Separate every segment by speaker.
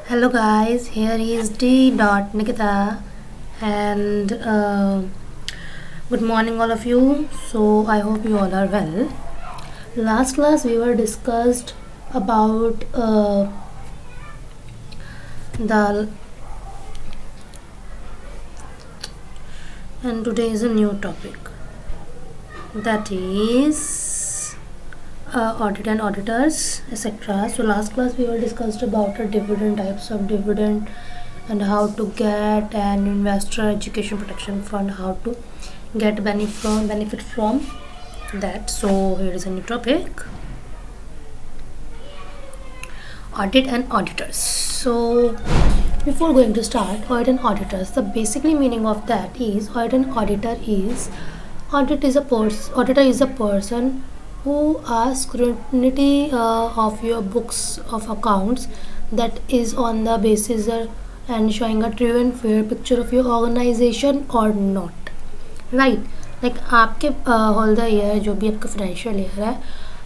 Speaker 1: Hello guys, here is D. Nikita and good morning all of you. So I hope you all are well. Last class we were discussed about the and today is a new topic, that is audit and auditors, etc. So last class we were discussed about the dividend, types of dividend, and how to get an investor education protection fund, how to get benefit from that. So here is a new topic, audit and auditors. So before going to start, audit and auditors, the basically meaning of that is audit and auditor is auditor is a person who asks scrutiny of your books of accounts, that is on the basis and showing a true and fair picture of your organization or not, right? Like आपके whole the year जो भी आपका financial year है,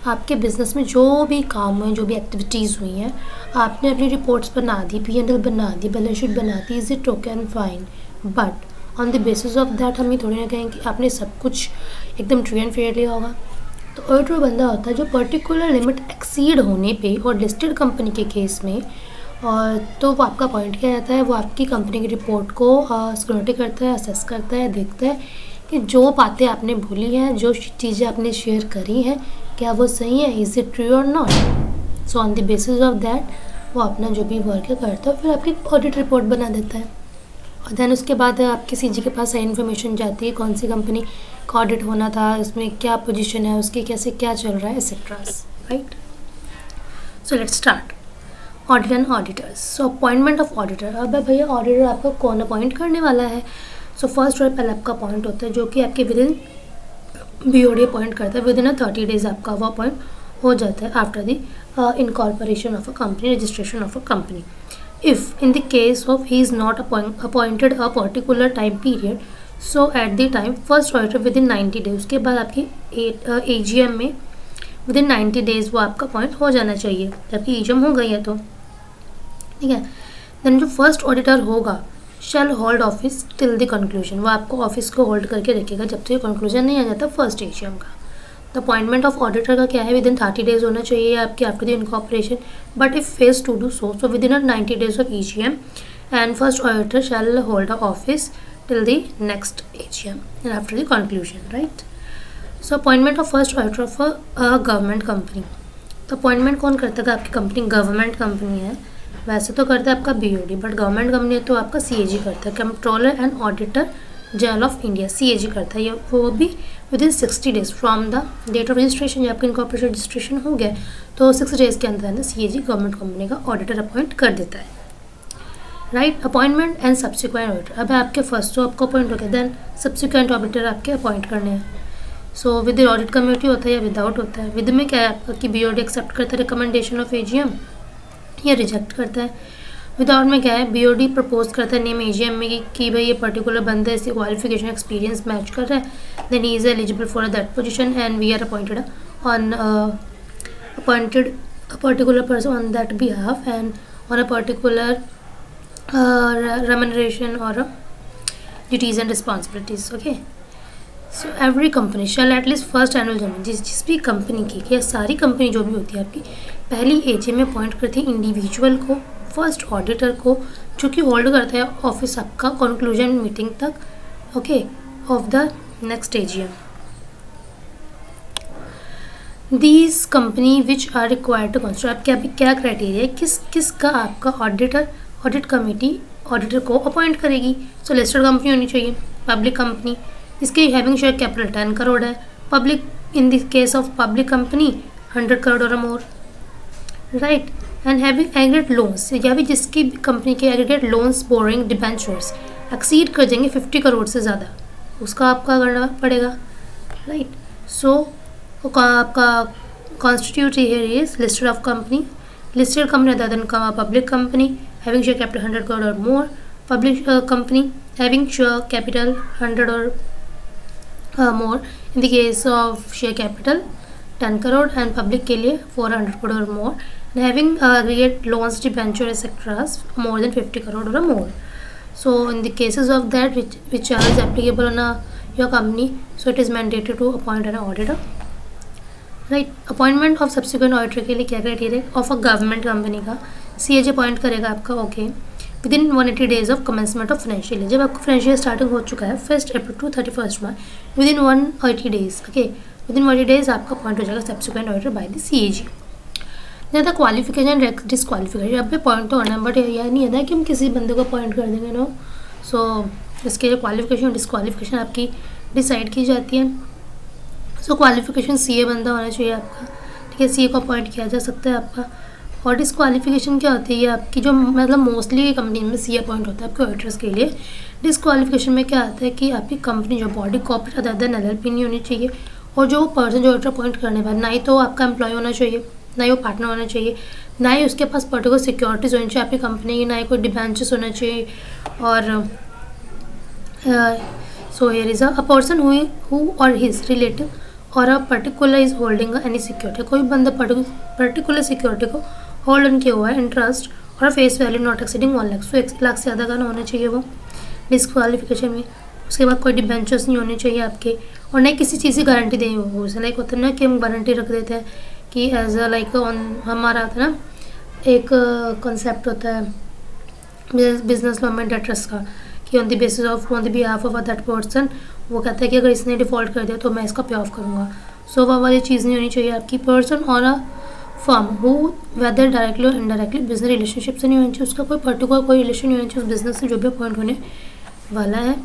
Speaker 1: आपके business में जो भी काम हुए, जो भी एक्टिविटीज़ हुई हैं, आपने अपनी रिपोर्ट्स बना दी, P&L बना दी, बैलेंस शीट बना दी, is it okay and fine, but on the basis of that हम ये थोड़ी ना कहेंगे कि आपने सब कुछ एकदम ट्रू एंड फेयरली होगा। तो ऑडिटर बंदा होता है जो पर्टिकुलर लिमिट एक्सीड होने पे, और लिस्टेड कंपनी के केस में, और तो वो आपका पॉइंट क्या रहता है, वो आपकी कंपनी की रिपोर्ट को स्क्रूटनी करता है, असेस करता है, देखता है कि जो बातें आपने बोली हैं, जो चीज़ें आपने शेयर करी हैं, क्या वो सही है, इज़ इट ट्रू और not. So on the basis of that वो अपना जो भी वर्क करता है, फिर आपकी ऑडिट रिपोर्ट बना देता है, और देन उसके बाद आपके सीजी के पास सही इन्फॉर्मेशन जाती है, कौन सी कंपनी का ऑडिट होना था, उसमें क्या पोजीशन है उसकी, कैसे क्या चल रहा है, etcetera, right. So let's start audit and auditors. So appointment of auditor. अब भैया ऑडिटर आपको कौन अपॉइंट करने वाला है? सो फर्स्ट और पहले आपका अपॉइंट होता है जो कि आपके विद इन BOD अपॉइंट करता है, विद इन 30 days आपका वो अपॉइंट हो जाता है after the incorporation of a company, registration of a company. If in the case of he is not appointed a particular time period, so at the time first auditor with in 90 days, उसके बाद आपकी AGM में with in 90 days वो आपका appoint हो जाना चाहिए, जबकि AGM हो गई है तो ठीक है। देन जो फर्स्ट ऑडिटर होगा shall hold office till the conclusion, वो आपको ऑफिस को होल्ड करके रखेगा जब तक कंक्लूजन नहीं आ जाता फर्स्ट AGM का। द अपॉइंटमेंट ऑफ ऑडिटर का क्या है, विद इन 30 days होना चाहिए आपके after the incorporation, but if fails to do so within 90 days of AGM, and first auditor shall hold the office till the next AGM and after the conclusion, right. So appointment of first auditor of a government company. तो appointment कौन करता है? आपकी company government company है, वैसे तो करता है आपका BOD, बट गवर्नमेंट कंपनी है तो आपका CAG करता है, controller and auditor general of India, CAG करता है ये, वो भी within 60 days from the date of registration. जब आपका इनकॉर्पोरेशन रजिस्ट्रेशन हो गया तो 60 days के अंदर CAG गवर्नमेंट कंपनी का ऑडिटर अपॉइंट कर देता है, right. Appointment and subsequent auditor. अब आपके फर्स्ट तो आपको अपॉइंट हो गया, देन सब्सिक्वेंट ऑडिटर आपके अपॉइंट करने हैं। सो विद ऑडिट कमेटी होता है या विदाउट होता है? विद में क्या है आपका कि BOD एक्सेप्ट करता है रिकमेंडेशन ऑफ AGM या रिजेक्ट करता है। विदाउट में क्या है, BOD प्रपोज करता है नेम AGM में कि भाई ये पर्टिकुलर बंदा इससे क्वालिफिकेशन एक्सपीरियंस मैच कर रहा है, then he is eligible for that position and we are appointed on a particular person on that behalf and on a particular remuneration or duties and responsibilities, okay. So every company shall at least first annual general, जिस भी company की या सारी company जो भी होती है आपकी, पहली AGM में अपॉइंट करती है इंडिविजुअल को, फर्स्ट ऑडिटर को, जो कि होल्ड करता है ऑफिस आपका कंक्लूजन मीटिंग तक, okay, of the next AGM। These company which are required to construct, आप क्या क्राइटेरिया है, किस का आपका ऑडिट कमेटी ऑडिटर को अपॉइंट करेगी। सो लिस्टेड कंपनी होनी चाहिए, पब्लिक कंपनी, इसके हैविंग शेयर कैपिटल 10 crore है, public in the case of public company 100 crore और more, right, and having aggregate loans, या भी जिसकी कंपनी के aggregate loans, boring, debentures exceed कर जाएंगे 50 crore से ज़्यादा, उसका आपका करना पड़ेगा, राइट। सो आपका constitute here is listed of company, listed company other than public company, having share capital 100 crore और more, public company having share capital 100 or more in the case of share capital 10 crore and public के लिए 400 crore or more, and having aggregate loans, debenture, etc. more than 50 crore or more. So in the cases of that which are is applicable on your company, so it is mandatory to appoint an auditor. Right, appointment of subsequent auditor के लिए क्या criteria of a government company का CAG appoint करेगा आपका, okay, within 180 days of commencement of financial year. जब आपको financial starting हो चुका है 1 April to 31 March, within 180 days, okay, within 180 days आपका अपॉइंट हो जाएगा subsequent auditor by the CAG. नहीं क्वालिफिकेशन डिसक्वालिफिकेशन, अब भी पॉइंट तो होना है, बट यह नहीं है कि हम किसी बंदे को अपॉइंट कर देंगे, नो. सो इसके क्वालिफिकेशन डिसक्वालिफिकेशन आपकी डिसाइड की जाती है. सो क्वालिफिकेशन CA बंदा होना चाहिए आपका, ठीक है, CA को अपॉइंट किया जा सकता है आपका. और डिसक्वालिफिकेशन क्या होती है, ये आपकी जो मतलब मोस्टली कंपनी में CA अपॉइंट होता है आपके ऑडिटर्स के लिए. डिसक्वालिफिकेशन में क्या आता है कि आपकी कंपनी जो body corporate other than LLP नहीं होनी चाहिए, और जो पर्सन जो ऑडिटर अपॉइंट करने वाला ना ही तो आपका एम्प्लॉय होना चाहिए, ना ही वो पार्टनर होना चाहिए, ना ही उसके पास पर्टिकुलर सिक्योरिटीज होनी चाहिए आपकी कंपनी की, ना ही कोई डिबेंचर्स होना चाहिए. और so here is a person who or his relative or a particular is holding any security, कोई बंदा पर्टिकुलर सिक्योरिटी को होल्ड ऑन किया हुआ है, interest or face value not exceeding 1 lakh, so 1 lakh से ज़्यादा का ना होना चाहिए वो डिस्क्वालिफिकेशन में. उसके बाद कोई डिबेंचर्स नहीं होने चाहिए आपके, और नहीं किसी चीज़ की गारंटी देनी हो. उसे लाइक होता है ना कि हम गारंटी रख देते हैं कि एज अ लाइक ऑन हमारा आता है ना एक कॉन्सेप्ट होता है बिजनेस लॉ में डेटर्स का, कि on the basis of on the behalf of that person, वो कहता है कि अगर इसने डिफ़ॉल्ट कर दिया तो मैं इसका पे ऑफ करूँगा. सो वह वाली चीज़ नहीं होनी चाहिए आपकी. पर्सन और a firm who whether directly और इनडायरेक्टली बिजनेस रिलेशनशिप से नहीं होनी चाहिए, उसका कोई पर्टिकुलर कोई रिलेशन नहीं होना चाहिए उस बिजनेस से जो भी अपॉइंट होने वाला है.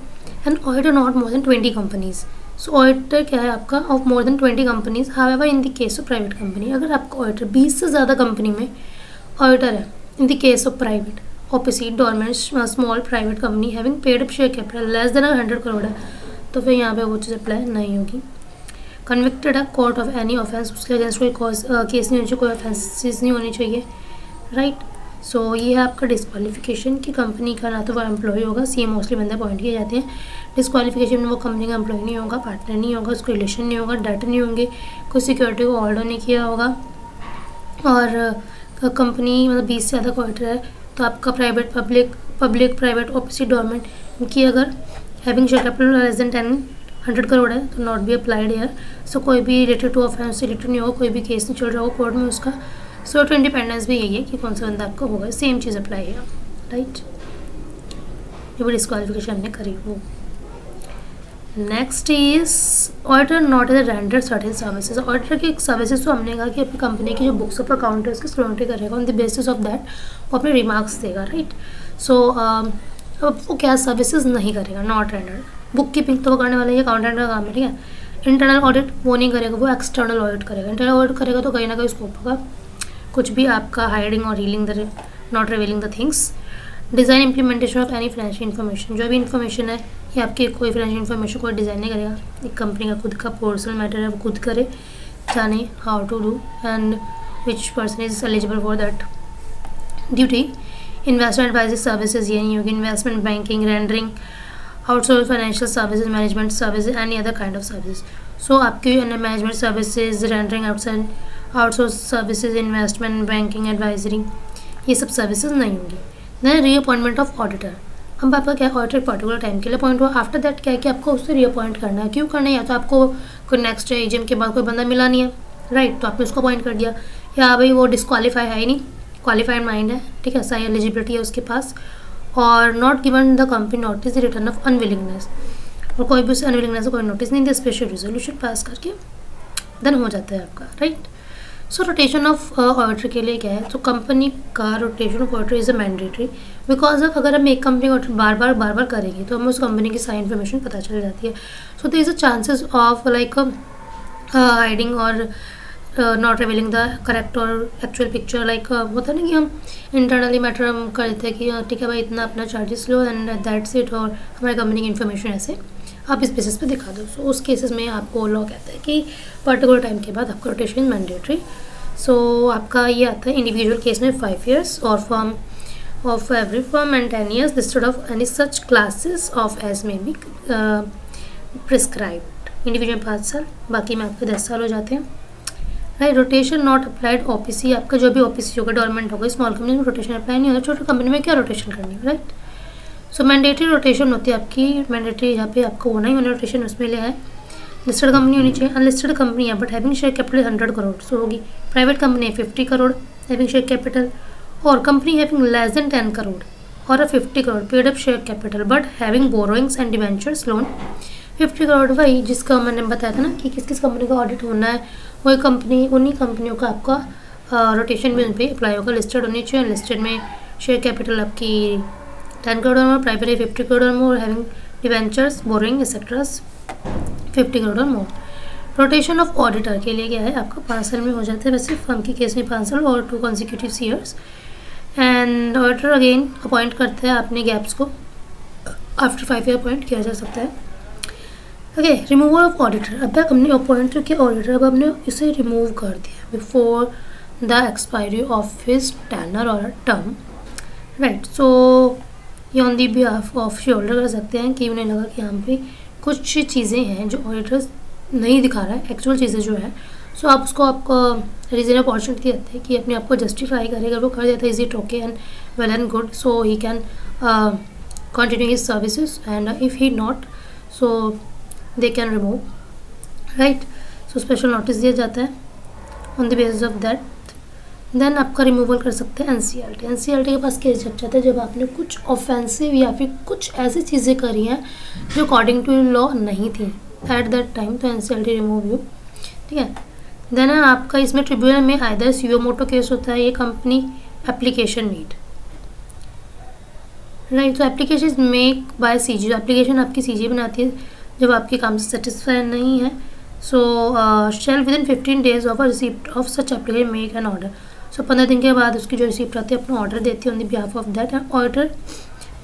Speaker 1: And auditor not more than 20 companies. So auditor क्या है आपका of more than 20 companies. However in the case of private company, अगर आपका ऑडिटर 20 से ज़्यादा कंपनी में ऑडिटर है, in the case of private opposite dormant small private company having paid up share capital less than 100 crore है, तो फिर यहाँ पे वो चीज़ अप्लाई नहीं होगी. कन्विक्टेड है कोर्ट ऑफ एनी ऑफेंस, उसके अगेंस्ट कोई केस नहीं होनी चाहिए, कोई ऑफेंसेस नहीं होनी चाहिए, राइट. सो ये है आपका डिस्क्वालिफिकेशन की कंपनी का ना तो वो एम्प्लॉय होगा, CA मोस्टली बंदे अपॉइंट किए जाते हैं. डिस्क्वालिफिकेशन में वो कंपनी का एम्प्लॉय नहीं होगा, पार्टनर नहीं होगा, उसको रिलेशन नहीं होगा, डेट नहीं होंगे, कोई सिक्योरिटी को होल्ड नहीं किया होगा, और कंपनी मतलब 20 से ज़्यादा ऑडिटर है तो आपका private public private opposite government इनकी अगर having share capital less than 100 crore है तो नॉट बी अप्लाइड ईयर. सो कोई भी रिलेटेड टू ऑफेंस से रिलेटेड नहीं होगा, कोई भी केस नहीं चल रहा होगा कोर्ट में उसका. सो टू इंडिपेंडेंस भी यही है कि कौन सा बंदा आपका होगा, सेम चीज़ अप्लाई है, राइट. जो भी डिस्क्वालिफिकेशन हमने करी वो. Next is auditor not as render certain services. Auditor की सर्विसेज तो हमने कहा कि अपनी कंपनी की जो बुक्स ऑफ अकाउंट है उसकी स्क्रूटनी करेगा, on the basis of that वो अपने रिमार्क्स देगा, राइट. सो वो क्या सर्विसेज नहीं करेगा, नॉट रेंडर. बुक कीपिंग तो वो करने वाला है, अकाउंटेंट का काम है, ठीक है. इंटरनल ऑडिट वो नहीं करेगा, वो एक्सटर्नल ऑडिट करेगा. इंटरनल ऑडिट करेगा तो कहीं ना कहीं स्कोप होगा कुछ भी आपका हाइडिंग और reeling the not revealing the things. Design implementation of any financial information, जो भी इन्फॉर्मेशन है ये आपकी कोई फाइनेंशियल इन्फॉर्मेशन कोई डिज़ाइन नहीं करेगा, एक कंपनी का खुद का पर्सनल मैटर है वो खुद करे, जाने how to do and which person is eligible for that duty. Investment advisory services ये नहीं होगी. Investment banking, rendering, outsource financial services, management services, any other kind of services. So आपकी management services, rendering, outsource services, investment banking, advisory, ये सब services नहीं होंगी. Then reappointment of auditor. अब आपका क्या ऑडिटर पर्टिकुलर टाइम के लिए अपॉइंट हुआ, आफ्टर दैट क्या है कि आपको उससे रीअपॉइंट करना है. क्यों करना है, या तो आपको कोई नेक्स्ट एजीएम के बाद कोई बंदा मिला नहीं है, राइट, तो आपने उसको अपॉइंट कर दिया, या भाई वो डिस्क्वालीफाई है ही नहीं, क्वालिफाइड माइंड है, ठीक है, सही एलिजिबिलिटी है उसके पास, और not given the company notice return of unwillingness, और कोई भी उसे अनविलिंगनेस कोई नोटिस नहीं दिया, स्पेशल रिजोल्यूशन पास करके देन हो जाता है आपका, right. So rotation of auditor के लिए क्या है, तो कंपनी का rotation of auditor is a mandatory, because of अगर हम एक कंपनी का ऑडिटर बार बार करेंगे तो हमें उस कंपनी की सारी इन्फॉर्मेशन पता चल जाती है. So there is a chances of like hiding और नॉट रिवीलिंग द करेक्ट और एक्चुअल पिक्चर. लाइक होता है ना कि हम इंटरनली मैटर हम कर देते हैं कि ठीक है भाई इतना अपना charges low and that's it, और हमारे कंपनी की इन्फॉर्मेशन ऐसे आप इस बेसिस पे दिखा दो. सो उस केसेस में आपको लॉ कहता है कि पर्टिकुलर टाइम के बाद आपका रोटेशन मैंडेटरी. सो आपका ये आता है इंडिविजुअल केस में 5 years और form of every form and 10 years listed of any such classes of as may be prescribed. Individual 5 साल, बाकी में आपके 10 साल हो जाते हैं. Right. Rotation not applied OPC, आपका जो भी ओपीसी होगा डोरमेंट होगा, स्मॉल कंपनी में रोटेशन अप्लाई नहीं होता, छोटी कंपनी में क्या रोटेशन करनी है, राइट। सो मैंडेटरी रोटेशन होती है आपकी, मैंडेटरी यहाँ पे आपको होना ही होना रोटेशन, उसमें लिया है। लिस्टेड कंपनी होनी चाहिए, अनलिस्टेड कंपनी है but having share capital 100 crore सो होगी। प्राइवेट कंपनी है 50 करोड़ हैविंग शेयर कैपिटल, और company having less than 10 crore और 50 crore paid up share capital but having borrowings and debentures loan 50 crore. वही जिसका मैंने बताया था ना कि किस किस कंपनी का ऑडिट होना है, वही कंपनी उन्हीं कंपनियों का आपका रोटेशन भी उन पर अप्लाई होगा। लिस्टेड होनी चाहिए, लिस्टेड में शेयर कैपिटल आपकी 10 करोड़ और प्राइवेट है 50 crore more, having debentures borrowing etcetera 50 crore और मोर। रोटेशन ऑफ ऑडिटर के लिए क्या है आपका 5 साल में हो जाता है, वैसे फर्म के केस में 5 साल और 2 consecutive years. And auditor again appoint करते हैं अपने गैप्स को, आफ्टर 5 ईयर अपॉइंट किया जा सकता है। ओके, रिमूवल ऑफ ऑडिटर, अब तक हमने अपॉइंट किया ऑडिटर, अब हमने इसे रिमूव कर दिया before the expiry of his tenure और टर्म, राइट। सो ये on the behalf of share holder कर सकते हैं कि उन्हें लगा कि यहाँ पे कुछ चीज़ें हैं जो ऑडिटर्स नहीं दिखा रहा है, एक्चुअल चीज़ें जो है, सो आप उसको आपको रीजन अपॉर्चुनिटी देते हैं कि अपने आप को जस्टिफाई करेगा, वो कर देता है is it okay and well and good, so he can continue his services and if he not so they can remove, right. So special notice दिया जाता है on the basis of that, then आपका removal कर सकते हैं NCLT. NCLT के पास case जब जाता है जब आपने कुछ ऑफेंसिव या फिर कुछ ऐसी चीज़ें करी हैं जो अकॉर्डिंग टू लॉ नहीं थी एट दैट टाइम, तो एनसीएलटी रिमूव यू, ठीक है। देन आपका इसमें ट्रिब्यूनल में आइदर सीओ मोटो केस होता है, ये कंपनी एप्लीकेशन नीड, राइट। तो application is make by C G, application आपकी सीजी बनाती है जब आपके काम से सेटिस्फाई नहीं है, so shall within 15 days of a receipt of such application make an order. So 15 दिन के बाद उसकी जो रिसिप्ट आती है अपना ऑर्डर देती है on the behalf of that order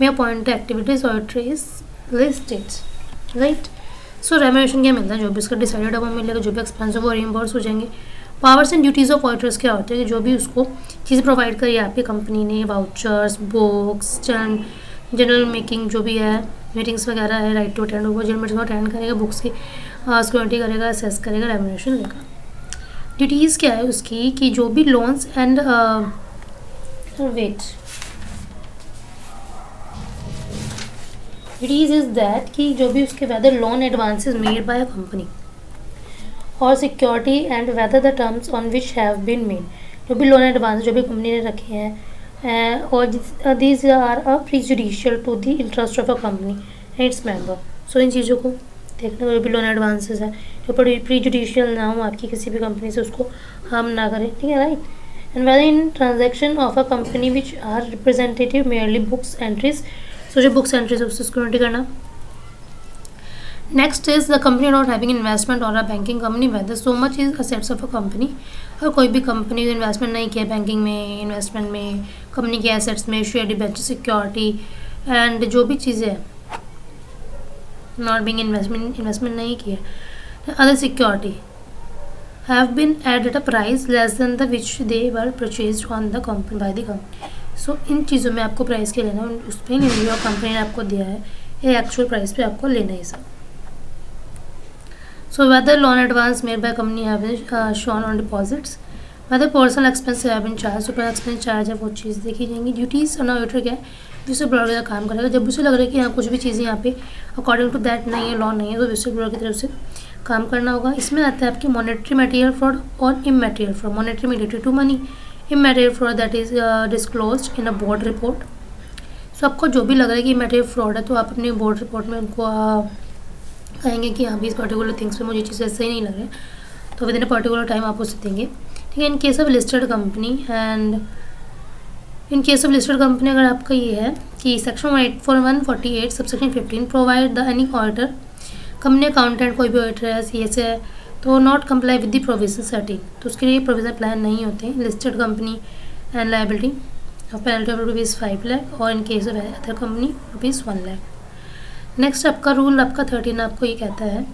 Speaker 1: में appoint activities order is listed, right. So remuneration क्या मिलता है, जो भी उसका डिसाइडेड अमाउंट मिलेगा, जो भी एक्सपेंस हो वो रिइंबर्स हो जाएंगे। Powers and duties of auditors क्या होते हैं कि जो भी उसको चीज़ें प्रोवाइड करी है आपकी कंपनी ने, वाउचर्स, बुक्स, जनरल मेकिंग जो भी है, मीटिंग्स वगैरह है, राइट टू अटेंड, वो जनरल मीटिंग अटेंड करेगा, बुक्स की सिक्योरिटी करेगा, असेस करेगा, रेम्यूनरेशन देगा। ड्यूटीज़ क्या है उसकी कि जो भी लोन्स एंड वेट, ड्यूटीज़ इज दैट कि जो भी उसके whether loan advances made by a company or security and whether the terms on which have been made, जो भी लोन एडवांस जो भी कंपनी ने रखे हैं और these are a prejudicial to the interest of a company and its member. So इन चीज़ों को देखना, जो भी लोन एडवांसेस है जो प्रीजुडिशियल ना हो आपकी किसी भी कंपनी से, उसको हार्म ना करें, ठीक है, right. And whether in transaction of a company which are representative merely books entries, so जो बुक्स एंट्रीज उससे सिक्योरिटी करना। Next is the company not having investment और a banking company whether so much is assets of a company, और कोई भी company investment नहीं किया banking में, इन्वेस्टमेंट में, कंपनी के एसेट्स में, शेयर डिबेंचर, सिक्योरिटी एंड जो भी चीज़ें हैं, नॉट बिंग इन्वेस्टमेंट नहीं किया, other security have been at a price less than the which they were purchased on the company by the company. So इन चीज़ों में आपको प्राइस के लेना, उस पर नहीं जो कंपनी ने आपको दिया है ये एक्चुअल प्राइस पे आपको लेना ही सब। So whether loan advance made by company have been shown on deposits, whether personal expenses have been charged, so personal expense charge है वो चीज़ देखी जाएंगी। ड्यूटीज़ ऑन ऑडिटर क्या है, विजिट ब्यूरो का काम करेगा जब उसे लग रहा है कि यहाँ कुछ भी चीज़ें यहाँ पे अकॉर्डिंग टू दैट नहीं है, लॉ नहीं है, तो विजिट ब्यूरो की तरफ से काम करना होगा। इसमें आता है आपकी मॉनेटरी मटेरियल फ्रॉड और immaterial fraud. Monetary related to money, immaterial fraud that is disclosed in a board report. So आपको जो भी लग रहा है कि इमैटेरियल फ्रॉड है तो आप अपनी बोर्ड रिपोर्ट में उनको कहेंगे कि हाँ भी इस पर्टिकुलर थिंग्स पे मुझे चीज़ें सही नहीं लग रही, तो with in a particular time आप उसे देंगे, ठीक है। In case of listed company and in case of listed company अगर आपका ये है कि section 148 subsection 15 provide the any auditor, company accountant कोई भी ऑडिटर है, CS है, तो not comply with the provision certain, तो उसके लिए प्रोविजन प्लान नहीं होते। Listed company and liability of penalty of ₹5 lakh और in case of other company ₹1 lakh. Next आपका रूल आपका 13 आपको ये कहता है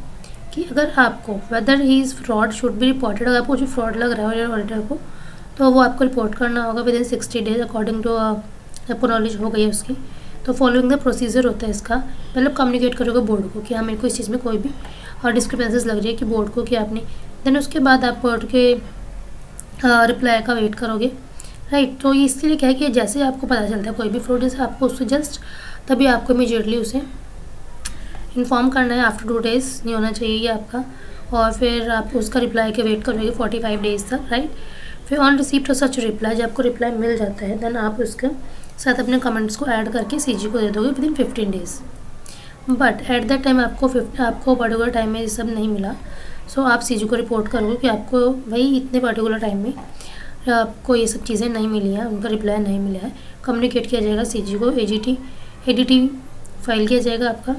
Speaker 1: कि अगर आपको weather he is fraud should be reported, अगर आपको जो फ्रॉड लग रहा है ऑडिटर को तो वो आपको रिपोर्ट करना होगा within 60 days according to आपको नॉलेज हो गई है उसकी, तो फॉलोइंग द प्रोसीजर होता है इसका। मतलब कम्युनिकेट करोगे बोर्ड को कि हाँ मेरे को इस चीज़ में कोई भी डिस्क्रिपेंसीज लग रही है कि बोर्ड को कि आपने, देन उसके बाद आप बोर्ड के रिप्लाई का वेट करोगे, राइट। तो इसलिए क्या है कि जैसे आपको पता चलता है कोई भी फ्रॉड, जैसे आपको उससे जस्ट तभी आपको इमीडिएटली उसे इन्फॉर्म करना है। आफ्टर 2 डेज़ नहीं होना चाहिए ये आपका, और फिर आप उसका रिप्लाई के वेट करोगे 45 डेज़ तक, राइट। फिर on receipt of such reply, जब आपको रिप्लाई मिल जाता है देन आप उसके साथ अपने कमेंट्स को ऐड करके सीजी को दे दोगे within 15 days. But at that time आपको पर्टिकुलर टाइम में ये सब नहीं मिला, सो आप सीजी को रिपोर्ट करोगे कि आपको वही इतने पर्टिकुलर टाइम में आपको ये सब चीज़ें नहीं मिली हैं, उनका रिप्लाई नहीं मिला है। कम्युनिकेट किया जाएगा सीजी को, एडीटी फाइल किया जाएगा आपका।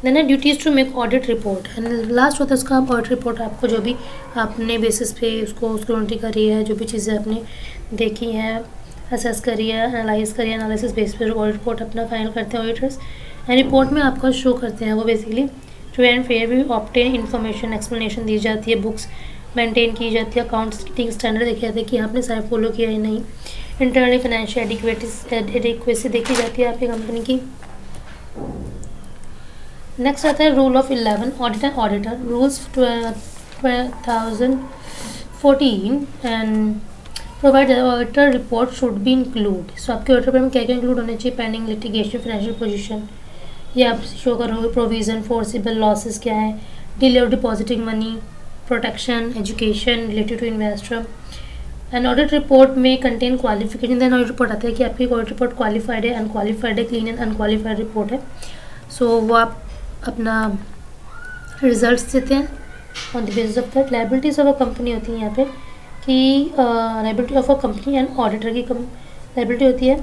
Speaker 1: देन है duties to make audit report, and last होता है उसका ऑडिट रिपोर्ट। आपको जो भी आपने बेसिस पे उसको स्क्रूटनी करी है, जो भी चीज़ें आपने देखी हैं, असेस करी है, एनालाइज करी है, एनालिसिस बेस पे ऑडिट रिपोर्ट अपना फाइनल करते हैं ऑडिटर्स। एंड रिपोर्ट में आपका शो करते हैं वो बेसिकली ट्रू एंड फेयर भी ऑब्टेन इन्फॉर्मेशन, एक्सप्लेनेशन दी जाती है, बुक्स मेंटेन की जाती है, अकाउंटिंग स्टैंडर्ड देखा जाता है कि आपने सारे फॉलो किया या नहीं, इंटरनली फाइनेंशियल एडिक्वेसी देखी जाती है आपकी कंपनी की। नेक्स्ट आता है rule of 11 audit and auditor rules 2014 and provide auditor report should be include. So आपके ऑडिटर में क्या क्या इंक्लूड होने चाहिए? पेंडिंग लिटिगेशन, फाइनेंशियल पोजीशन, ये आप शो करोगे, प्रोविजन, फोर्सिबल लॉसेस क्या है, delay of depositing money, protection, education related to investor. And audit report में contain qualification. Then audit report आता है कि आपकी ऑडिट रिपोर्ट क्वालिफाइड है, अनक्वालिफाइड है, क्लीन एंड अनक्वालिफाइड रिपोर्ट है। सो वो आप अपना रिजल्ट्स देते हैं on the basis of that. Liabilities of a company होती है यहाँ पे कि liability of a company and auditor की लायबिलिटी होती है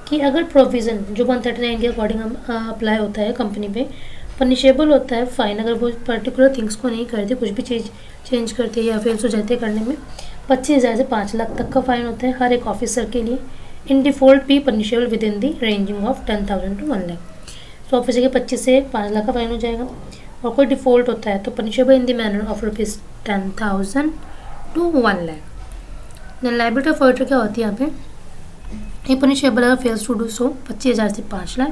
Speaker 1: कि अगर प्रोविज़न जो 139 के अकॉर्डिंग अप्लाई होता है कंपनी पे, पनिशेबल होता है फाइन, अगर वो पर्टिकुलर थिंग्स को नहीं करते, कुछ भी चीज़ चेंज करते या फेल्स हो जाते करने में, 25,000 से 5 लाख तक का फ़ाइन होता है हर एक ऑफिसर के लिए। इन डिफ़ॉल्ट भी punishable with in the ranging of 10,000 to 1 lakh. तो ऑफिसर के 25 से 5 लाख का फ़ाइन हो जाएगा। और कोई डिफ़ॉल्ट होता है तो punishable in the manner of ₹10,000 to 1 lakh. Then liability of auditor क्या होती है यहाँ पे? ये पनिशेबल अगर फेल्स टू डू सो 25,000 से 5 लाख,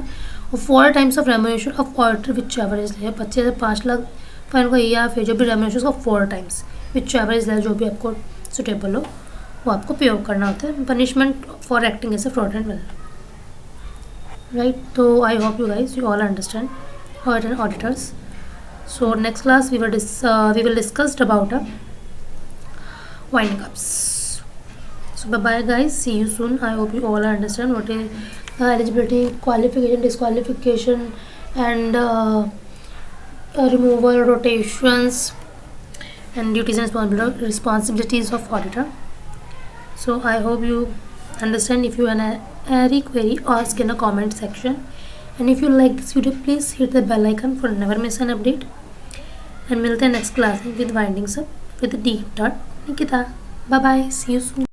Speaker 1: और 4 times of remuneration of auditor which average है 25 से 5 लाख फाइन को, या फिर जो भी रेम्यूनरेशन का 4 टाइम्स विच एवरेज है, जो भी आपको सुटेबल हो वो आपको पे करना होता है। Punishment for acting as a fraudulent vendor, right. तो I hope you guys you all understand audit and auditors. So next class we will discuss about winding ups. So bye bye guys, see you soon. I hope you all understand what is eligibility, qualification, disqualification, and removal, rotations, and duties and responsibilities of auditor. So I hope you understand. If you have any query, ask in the comment section. And if you like this video, please hit the bell icon for never miss an update. And मिलते हैं next class with windings up with D. Nikita. Bye bye. See you soon.